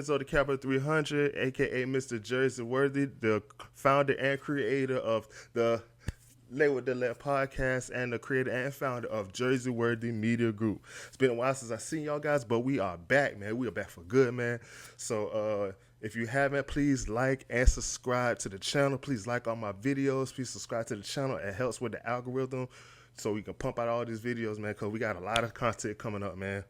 Prince of the Capital 300, a.k.a. Mr.JrseyWorthy, the founder and creator of the Lay with the Left podcast and the creator and founder of Jersey Worthy Media Group. It's been a while since I've seen y'all guys, but we are back, man. We are back for good, man. So if you haven't, please like and subscribe to the channel. Please like all my videos. Please subscribe to the channel. It helps with the algorithm so we can pump out all these videos, man, because we got a lot of content coming up, man.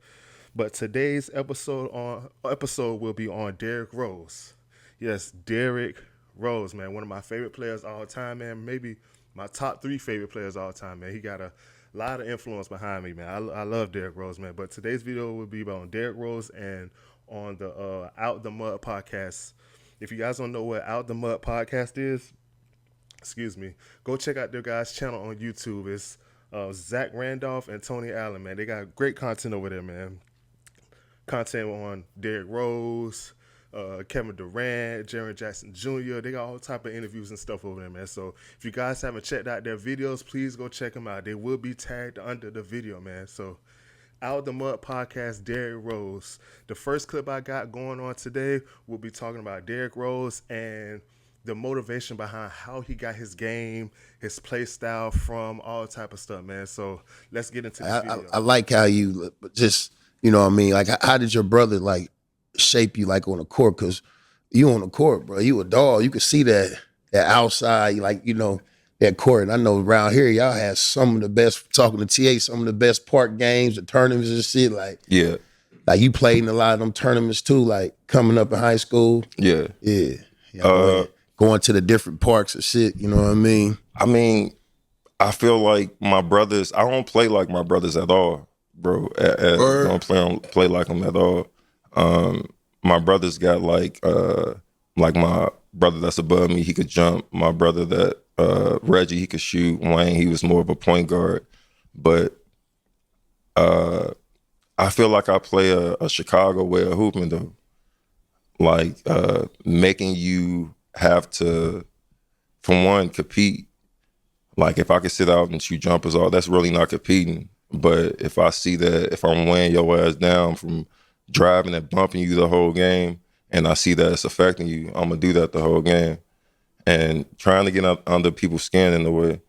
But today's episode will be on Derrick Rose. Yes, Derrick Rose, man. One of my favorite players all time, man. Maybe my top 3 favorite players all time, man. He got a lot of influence behind me, man. I love Derrick Rose, man. But today's video will be on Derrick Rose and on the Out the Mud podcast. If you guys don't know what Out the Mud podcast is, go check out their guys' channel on YouTube. It's Zach Randolph and Tony Allen, man. They got great content over there, man. Content on Derrick Rose, Kevin Durant, Jaren Jackson Jr. They got all type of interviews and stuff over there, man. So if you guys haven't checked out their videos, please go check them out. They will be tagged under the video, man. So Out the Mud podcast, Derrick Rose. The first clip I got going on today, we'll be talking about Derrick Rose and the motivation behind how he got his game, his play style from, all type of stuff, man. So let's get into this video. I like how you just, you know what I mean? Like, how did your brother, like, shape you, like, on the court? Because you on the court, bro. You a dog. You can see that outside, like, you know, that court. And I know around here, y'all had some of the best, talking to TA, some of the best park games, the tournaments and shit. Like, yeah. Like, you played in a lot of them tournaments, too, like, coming up in high school. Yeah. Yeah. Going to the different parks and shit, you know what I mean? I mean, I feel like my brothers, I don't play like my brothers at all, bro. I don't play like them at all. My brothers got like my brother that's above me, he could jump. My brother that, Reggie, he could shoot. Wayne, he was more of a point guard. But I feel like I play a Chicago way of hooping, though. Like, making you have to, for one, compete. Like, if I could sit out and shoot jumpers, all that's really not competing. But if I see that, if I'm weighing your ass down from driving and bumping you the whole game, and I see that it's affecting you, I'm gonna do that the whole game. And trying to get under people's skin in a way.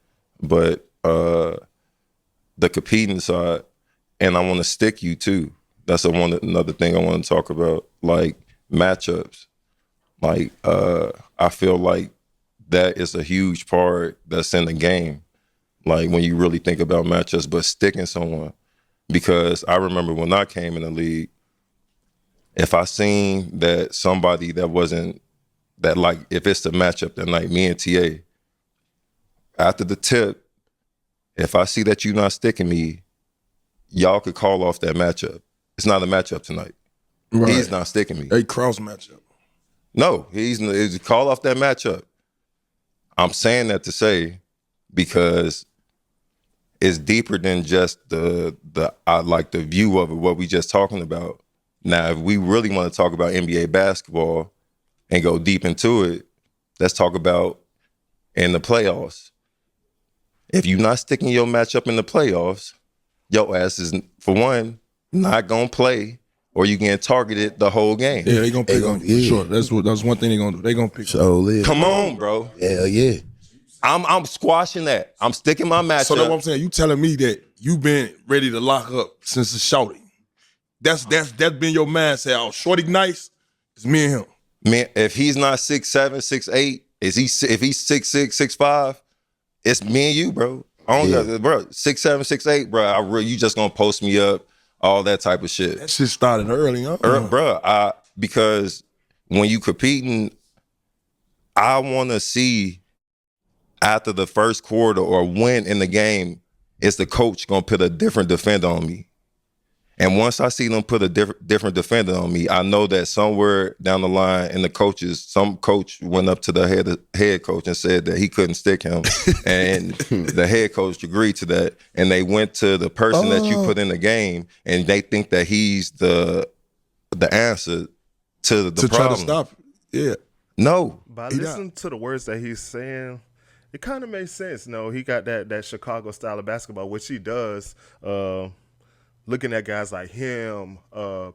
But the competing side, and I want to stick you too. That's another thing I want to talk about, like matchups. Like, I feel like that is a huge part that's in the game. Like, when you really think about matchups, but sticking someone. Because I remember when I came in the league, if I seen that somebody that wasn't, that like, if it's the matchup that night, me and TA, after the tip, if I see that you not sticking me, y'all could call off that matchup. It's not a matchup tonight. Right. He's not sticking me. A cross matchup. No, he's call off that matchup. I'm saying that to say, because it's deeper than just the view of it, what we just talking about. Now, if we really want to talk about NBA basketball and go deep into it, let's talk about in the playoffs. If you're not sticking your matchup in the playoffs, your ass is, for one, not gonna play, or you getting targeted the whole game. Yeah, they gonna pick on you. Sure, that's one thing they gonna do. They gonna pick. So come on, bro. Hell yeah. I'm squashing that. I'm sticking my matchup. So that's what I'm saying. You telling me that you been ready to lock up since the shorty. That's been your mindset. Oh, shorty nice. It's me and him. Man, if he's not 6'7", 6'8", if he's 6'6", 6'5", it's me and you, bro. I don't got, bro. 6'7", 6'8", bro. You just gonna post me up, all that type of shit. That shit started early, huh? Bro, because when you competing, I want to see after the first quarter or when in the game, is the coach gonna put a different defender on me? And once I see them put a different defender on me, I know that somewhere down the line in the coaches, some coach went up to the head coach and said that he couldn't stick him. And the head coach agreed to that. And they went to the person that you put in the game, and they think that he's the answer to the problem. Try to stop it. Yeah. No. By listening to the words that he's saying, it kind of makes sense. No, he got that Chicago style of basketball, which he does. Looking at guys like him,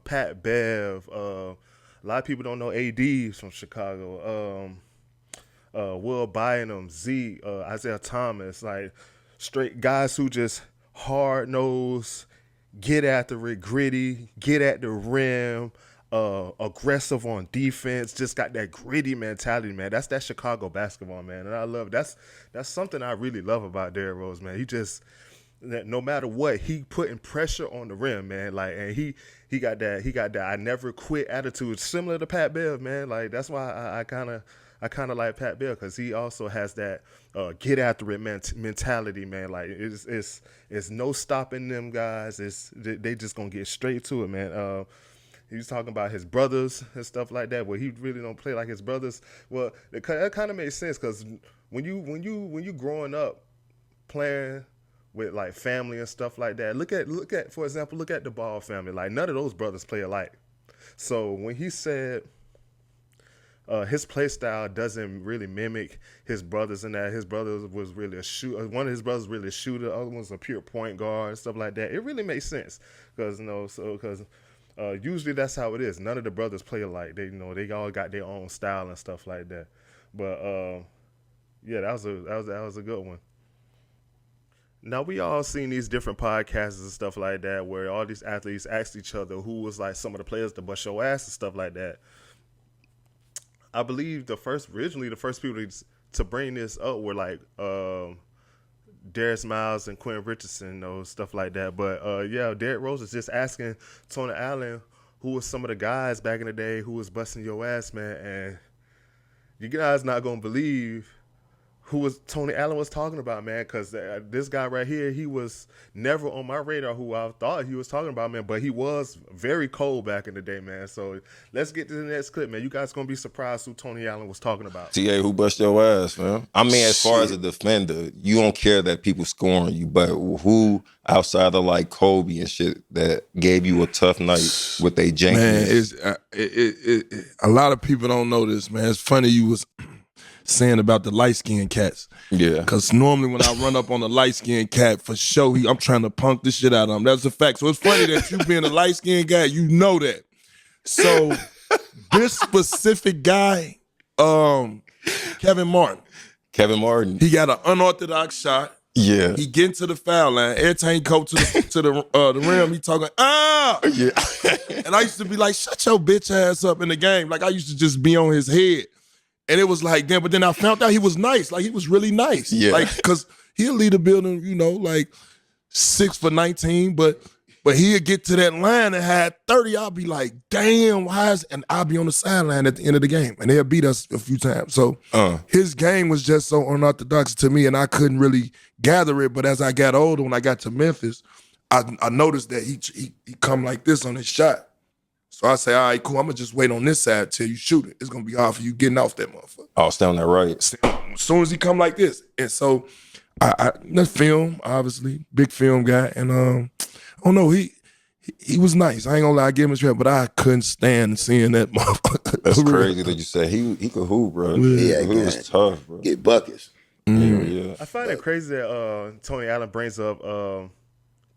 Pat Bev, a lot of people don't know AD's from Chicago. Will Bynum, Isaiah Thomas, like straight guys who just hard nosed, get after it, gritty, get at the rim, aggressive on defense, just got that gritty mentality, man. That's that Chicago basketball, man, and I love that's something I really love about Derrick Rose, man. He just no matter what, he putting pressure on the rim, man. Like, and he got that I never quit attitude, similar to Pat Bev, man. Like that's why I kind of like Pat Bev, because he also has that get after it mentality, man. Like it's no stopping them guys. They just gonna get straight to it, man. He was talking about his brothers and stuff like that, but he really don't play like his brothers. Well, that kind of makes sense, because when you growing up playing with like family and stuff like that, look at for example, look at the Ball family. Like none of those brothers play alike. So when he said his play style doesn't really mimic his brothers, and that his brother was really a shooter. One of his brothers really a shooter. The other one's a pure point guard and stuff like that. It really makes sense, because usually that's how it is. None of the brothers play alike. They all got their own style and stuff like that. But yeah, that was a good one. Now, we all seen these different podcasts and stuff like that where all these athletes asked each other who was like some of the players to bust your ass and stuff like that. I believe originally the first people to bring this up were like Darius Miles and Quentin Richardson, stuff like that. But yeah, Derrick Rose is just asking Tony Allen who was some of the guys back in the day who was busting your ass, man. And you guys not gonna believe who was Tony Allen was talking about, man, because this guy right here, he was never on my radar who I thought he was talking about, man, but he was very cold back in the day, man. So let's get to the next clip, man. You guys going to be surprised who Tony Allen was talking about. TA, who bust your ass, man? I mean, as far as a defender, you don't care that people scoring you, but who outside of like Kobe and shit that gave you a tough night with a jankiness? Man, a lot of people don't know this, man. It's funny you was saying about the light-skinned cats. Yeah. Because normally when I run up on a light-skinned cat, for sure, I'm trying to punk the shit out of him. That's a fact. So it's funny that you being a light-skinned guy, you know that. So this specific guy, Kevin Martin. He got an unorthodox shot. Yeah. He get into the foul line. Every time he go to the rim, he talking, Yeah. And I used to be like, shut your bitch ass up in the game. Like I used to just be on his head. And it was like, damn, but then I found out he was nice. Like, he was really nice. Yeah. Like, because he'll lead the building, like 6 for 19, but he'll get to that line and had 30. I'll be like, damn, why is, and I'll be on the sideline at the end of the game. And they'll beat us a few times. So his game was just so unorthodox to me, and I couldn't really gather it. But as I got older, when I got to Memphis, I noticed that he come like this on his shot. So I say, all right, cool, I'm going to just wait on this side till you shoot it. It's going to be hard for you getting off that motherfucker. Oh, stay on that right. As soon as he come like this. And so, the film, obviously, big film guy. And, I don't know, he was nice. I ain't going to lie, I give him a credit, but I couldn't stand seeing that motherfucker. That's crazy that you said he could hoop, bro. Yeah, he was tough, bro. Get buckets. Yeah. I find it crazy that Tony Allen brings up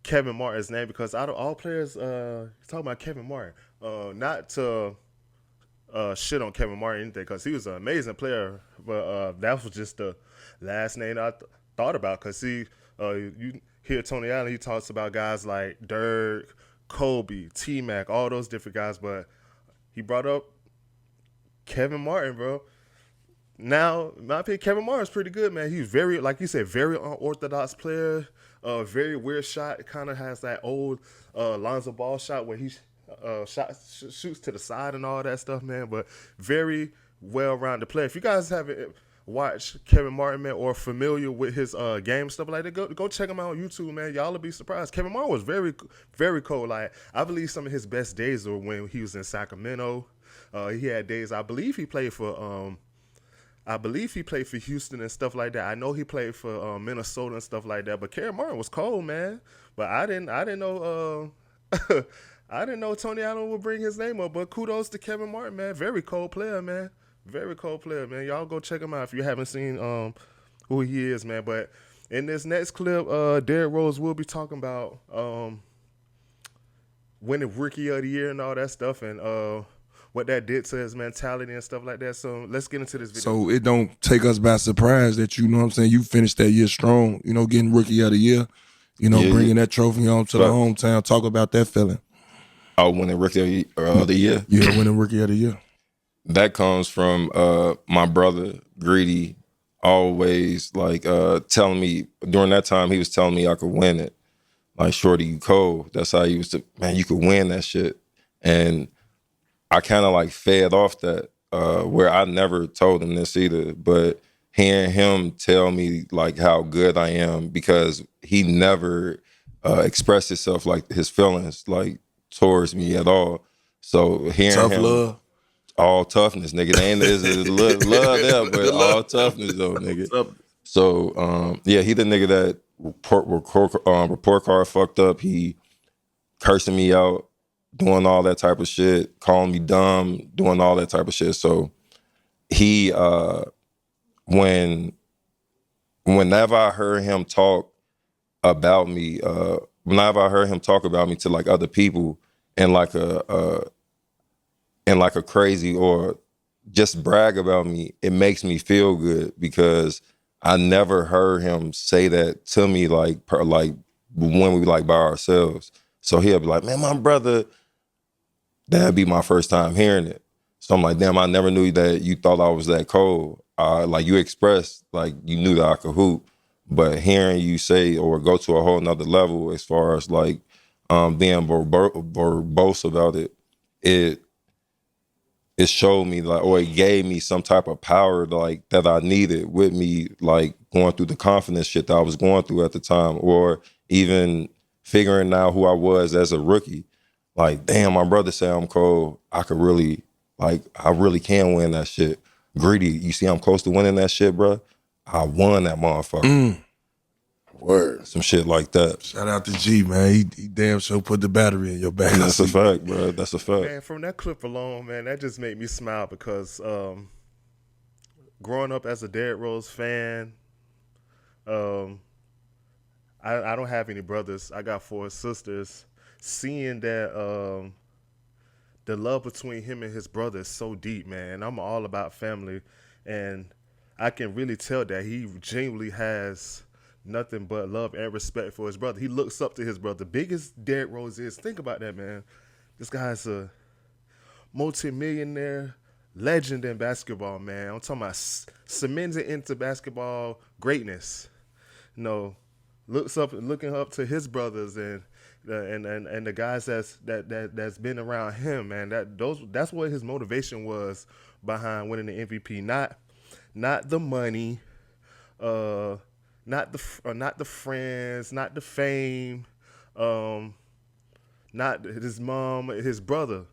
Kevin Martin's name, because out of all players, he's talking about Kevin Martin. Not to shit on Kevin Martin or anything, because he was an amazing player, but that was just the last name I thought about, because you hear Tony Allen, he talks about guys like Dirk, Kobe, T-Mac, all those different guys, but he brought up Kevin Martin, bro. Now, in my opinion, Kevin Martin's pretty good, man. He's very, like you said, very unorthodox player, very weird shot. It kind of has that old Lonzo Ball shot where he shoots to the side and all that stuff, man, but very well-rounded player. If you guys haven't watched Kevin Martin, man, or familiar with his game, stuff like that, go check him out on YouTube, man. Y'all will be surprised. Kevin Martin was very, very cold. Like, I believe some of his best days were when he was in Sacramento. He had days, I believe he played for Houston and stuff like that. I know he played for Minnesota and stuff like that. But Kevin Martin was cold, man. But I didn't know I didn't know Tony Allen would bring his name up. But kudos to Kevin Martin, man. Very cold player, man. Very cold player, man. Y'all go check him out if you haven't seen who he is, man. But in this next clip, Derrick Rose will be talking about winning Rookie of the Year and all that stuff. And what that did to his mentality and stuff like that. So let's get into this video. So it don't take us by surprise that, you know what I'm saying, you finished that year strong, you know, getting Rookie of the Year, you know, bringing that trophy home to the hometown. Talk about that feeling. Oh, winning Rookie of the Year? Yeah, winning Rookie of the Year. That comes from my brother, Greedy, always like telling me, during that time, he was telling me I could win it. Like, Shorty, you cold. That's how he used to, man, you could win that shit. And I kind of like fed off that, where I never told him this either, but hearing him tell me like how good I am, because he never expressed himself like his feelings like towards me at all. So hearing Tough him, love. all toughness, nigga. They ain't there's love there, but all toughness though, nigga. So yeah, he the nigga that report card fucked up. He cursing me out, doing all that type of shit, calling me dumb, doing all that type of shit. So he whenever I heard him talk about me, whenever I heard him talk about me to like other people in like a crazy, or just brag about me, it makes me feel good, because I never heard him say that to me like when we like by ourselves. So he'll be like, man, my brother, that'd be my first time hearing it. So I'm like, damn, I never knew that you thought I was that cold. Like, you expressed like you knew that I could hoop, but hearing you say or go to a whole nother level as far as like being verbose about it, it showed me like, or it gave me some type of power like that I needed with me, like going through the confidence shit that I was going through at the time, or even figuring out who I was as a rookie. Like, damn, my brother said I'm cold. I could really, like, I really can win that shit. Greedy, you see I'm close to winning that shit, bro. I won that motherfucker. Word. Some shit like that. Shout out to G, man. He damn sure put the battery in your back. That's a fact, bro. That's a fact. Man, from that clip alone, man, that just made me smile, because growing up as a D.Rose fan, I don't have any brothers. I got 4 sisters. Seeing that the love between him and his brother is so deep, man. I'm all about family, and I can really tell that he genuinely has nothing but love and respect for his brother. He looks up to his brother. Big as D.Rose is, think about that, man. This guy's a multi-millionaire legend in basketball, man. I'm talking about cemented into basketball greatness. You know, looking up to his brothers and the guys that's been around him, man. That's what his motivation was behind winning the MVP. Not the money, not the friends, not the fame, not his mom, his brother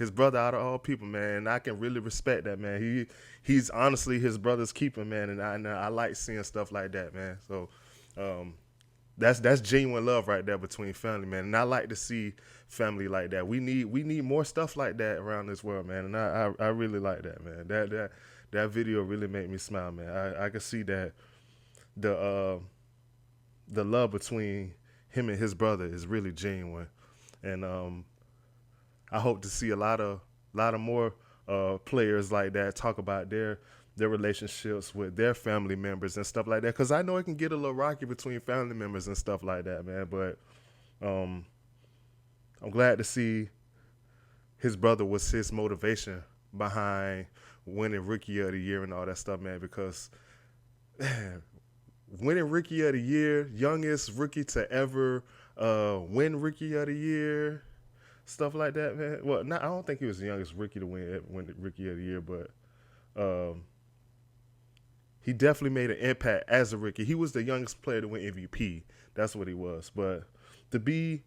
out of all people, man. I can really respect that, man. He's honestly his brother's keeper, man, and I like seeing stuff like that, man. So that's genuine love right there between family, man. And I like to see family like that. We need more stuff like that around this world, man. And I really like that, man. That video really made me smile, man. I can see that the love between him and his brother is really genuine, and I hope to see a lot of more players like that talk about their relationships with their family members and stuff like that, because I know it can get a little rocky between family members and stuff like that, man. But I'm glad to see his brother was his motivation behind winning Rookie of the Year and all that stuff, man, because man, winning Rookie of the Year, youngest rookie to ever win Rookie of the Year, stuff like that, man. Well, I don't think he was the youngest rookie to win Rookie of the Year, but he definitely made an impact as a rookie. He was the youngest player to win MVP. That's what he was. But to be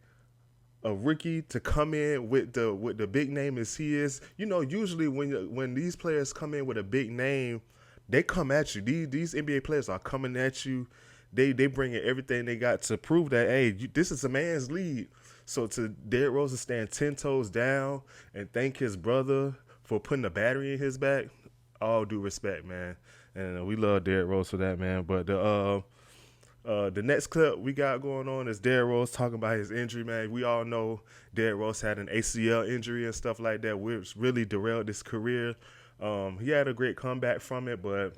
a rookie, to come in with the big name as he is, you know, usually when these players come in with a big name, they come at you. These NBA players are coming at you. They bring in everything they got to prove that, hey, this is a man's league. So to D.Rose to stand 10 toes down and thank his brother for putting the battery in his back, all due respect, man. And we love D.Rose for that, man. But The next clip we got going on is D.Rose talking about his injury, man. We all know D.Rose had an ACL injury and stuff like that, which really derailed his career. He had a great comeback from it, but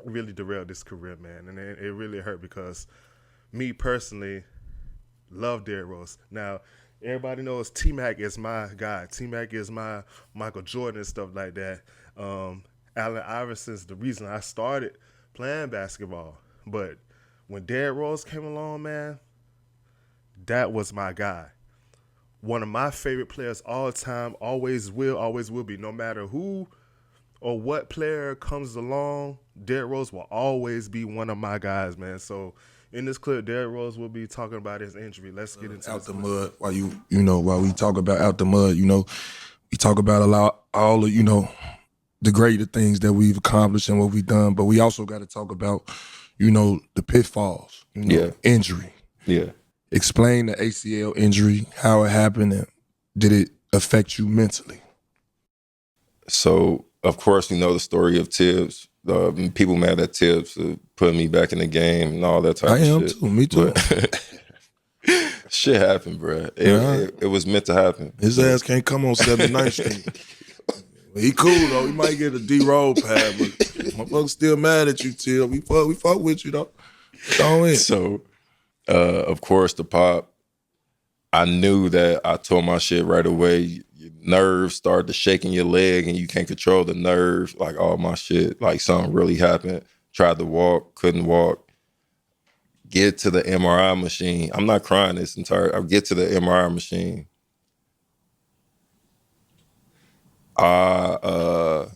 really derailed his career, man. And it really hurt because me personally love D.Rose. Now, everybody knows T-Mac is my guy. T-Mac is my Michael Jordan and stuff like that. Allen Iverson's the reason I started playing basketball. But when D.Rose came along, man, that was my guy. One of my favorite players all time, always will be. No matter who or what player comes along, D.Rose will always be one of my guys, man. So in this clip, D.Rose will be talking about his injury. Let's get into out the clip. mud. While we talk about out the mud, we talk about all of the greater things that we've accomplished and what we've done, but we also got to talk about the pitfalls, injury. Yeah. Explain the ACL injury, how it happened, and did it affect you mentally? So, of course, the story of Tibbs. People mad at Tibbs for putting me back in the game and all that type of shit. I am too. Me too. But shit happened, bro. It was meant to happen. His ass can't come on 79th Street. He cool, though. He might get a D-Rose pad, but motherfuckers still mad at you, Tibbs. We fuck with you, though. Don't it? So, of course, the pop, I knew that I tore my shit right away. Your nerves started to shaking your leg and you can't control the nerve. Like all my shit, like something really happened. Tried to walk, couldn't walk. Get to the MRI machine. I'm not crying this entire. I get to the MRI machine. I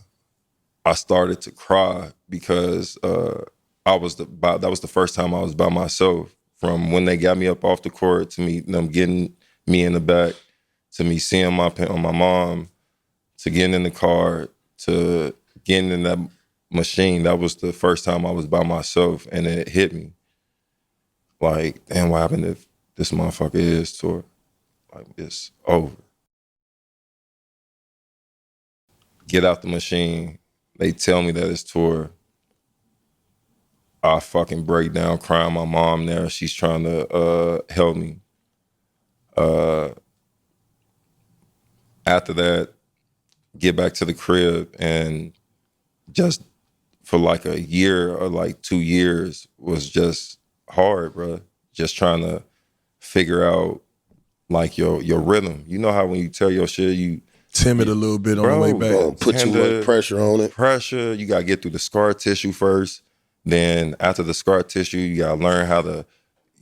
started to cry because that was the first time I was by myself. From when they got me up off the court to me them getting me in the back, to me seeing my mom, to getting in the car, to getting in that machine. That was the first time I was by myself, and it hit me. Like, damn, what happened if this motherfucker is tore? Like, it's over. Get out the machine. They tell me that it's tore. I fucking break down crying. My mom there, she's trying to help me. After that, get back to the crib, and just for like a year or like 2 years was just hard, bro. Just trying to figure out like your rhythm. You know how when you tell your shit, you timid a little bit on the way back. Put too much pressure on it. Pressure, you gotta get through the scar tissue first. Then after the scar tissue, you gotta learn how to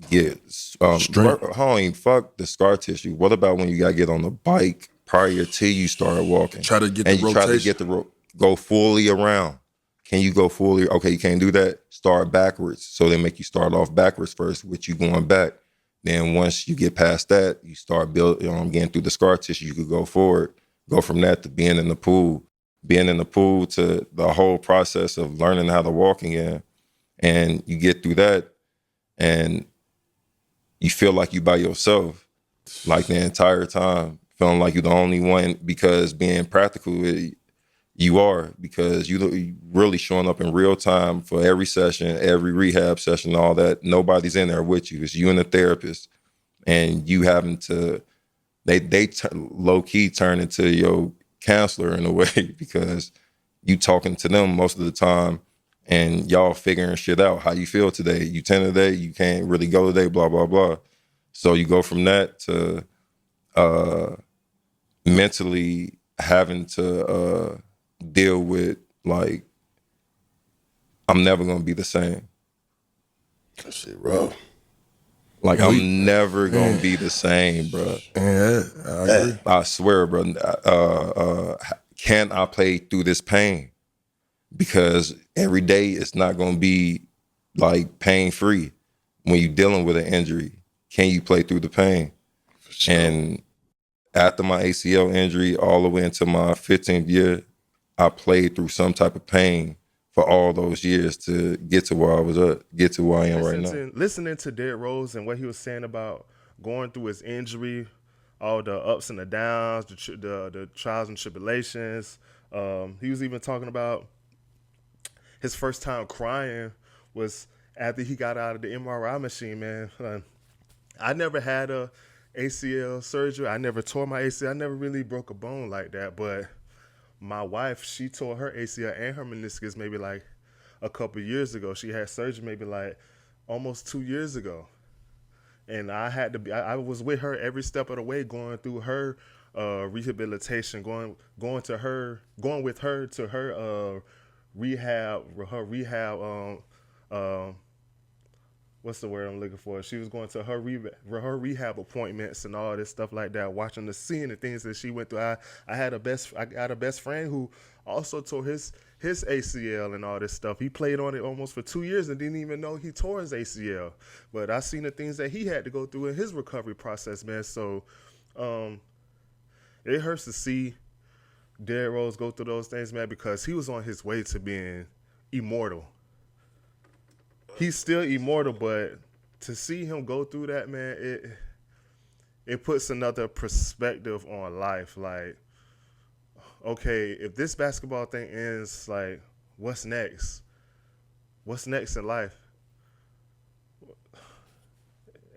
get strength. Fuck the scar tissue. What about when you gotta get on the bike prior to you start walking? Try to get and the you rotation. Try to get go fully around. Can you go fully? Okay, you can't do that. Start backwards. So they make you start off backwards first, with you going back. Then once you get past that, you start getting through the scar tissue. You could go forward. Go from that to being in the pool. Being in the pool to the whole process of learning how to walk again. And you get through that, and you feel like you by yourself, like the entire time, feeling like you're the only one, because being practical, you are, because you really showing up in real time for every session, every rehab session, all that. Nobody's in there with you. It's you and the therapist, and you having to, they low key turn into your counselor in a way, because you talking to them most of the time. And y'all figuring shit out. How you feel today? You 10 today? You can't really go today, blah, blah, blah. So you go from that to mentally having to deal with, like, I'm never going to be the same. That shit rough. Like, I'm never going to be the same, bro. Yeah, I agree. I swear, bro. Can I play through this pain? Because every day it's not going to be like pain-free. When you're dealing with an injury, can you play through the pain? Sure. And after my ACL injury, all the way into my 15th year, I played through some type of pain for all those years to get to where I was at, get to where I am right now. Listening to D.Rose and what he was saying about going through his injury, all the ups and the downs, the trials and tribulations. He was even talking about his first time crying was after he got out of the MRI machine, man, I never had a ACL surgery. I never tore my ACL. I never really broke a bone like that. But my wife, she tore her ACL and her meniscus maybe like a couple years ago. She had surgery maybe like almost 2 years ago. And I had to be, I was with her every step of the way, going through her rehabilitation, going with her to her rehab, what's the word I'm looking for? She was going to her rehab appointments and all this stuff like that, watching the scene and things that she went through. I got a best friend who also tore his ACL and all this stuff. He played on it almost for 2 years and didn't even know he tore his ACL. But I seen the things that he had to go through in his recovery process, man. So it hurts to see D.Rose go through those things, man, because he was on his way to being immortal. He's still immortal, but to see him go through that, man, it puts another perspective on life. Like, okay, if this basketball thing ends, like, what's next? What's next in life?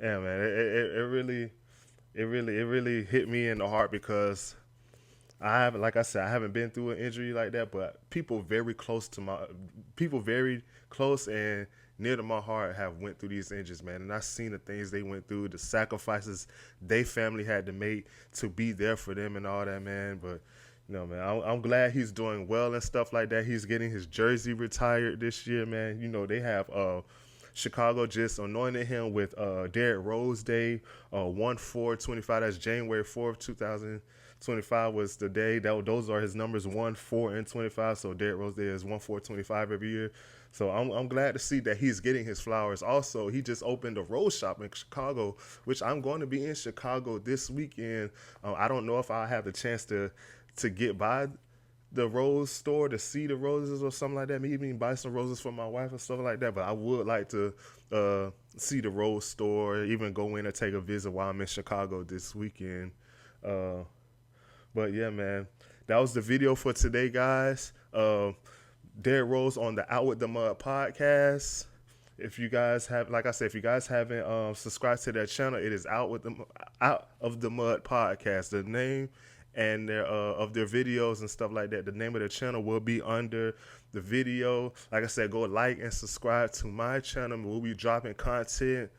Yeah, man, it really hit me in the heart because like I said, I haven't been through an injury like that, but people very close and near to my heart have went through these injuries, man. And I've seen the things they went through, the sacrifices they family had to make to be there for them and all that, man. But, you know, man, I'm glad he's doing well and stuff like that. He's getting his jersey retired this year, man. You know, they have Chicago just anointed him with D.Rose Day, 1/4/25. That's January 4th, 2025 was the day. Those are his numbers, 1, 4, and 25. So D.Rose Day is 1/4/25 every year. So I'm glad to see that he's getting his flowers. Also, he just opened a Rose shop in Chicago, which I'm going to be in Chicago this weekend. I don't know if I'll have the chance to get by the rose store to see the roses or something like that. Maybe buy some roses for my wife or stuff like that. But I would like to see the rose store, even go in and take a visit while I'm in Chicago this weekend. But yeah, man, that was the video for today, guys. D.Rose on the Out with the Mud podcast. If you guys have, like I said, if you guys haven't subscribed to that channel, it is Out of the Mud podcast. The name and of their videos and stuff like that, the name of the channel will be under the video. Like I said, go like and subscribe to my channel. We'll be dropping content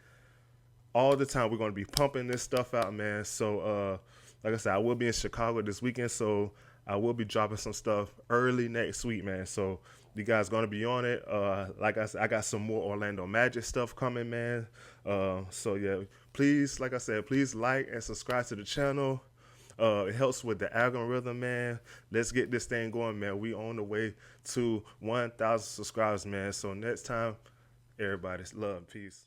all the time. We're going to be pumping this stuff out, man. So like I said, I will be in Chicago this weekend, so I will be dropping some stuff early next week, man. So you guys going to be on it. Like I said, I got some more Orlando Magic stuff coming, man. So yeah, please, like I said, please like and subscribe to the channel. It helps with the algorithm, man. Let's get this thing going, man. We on the way to 1,000 subscribers, man. So next time, everybody's love, peace.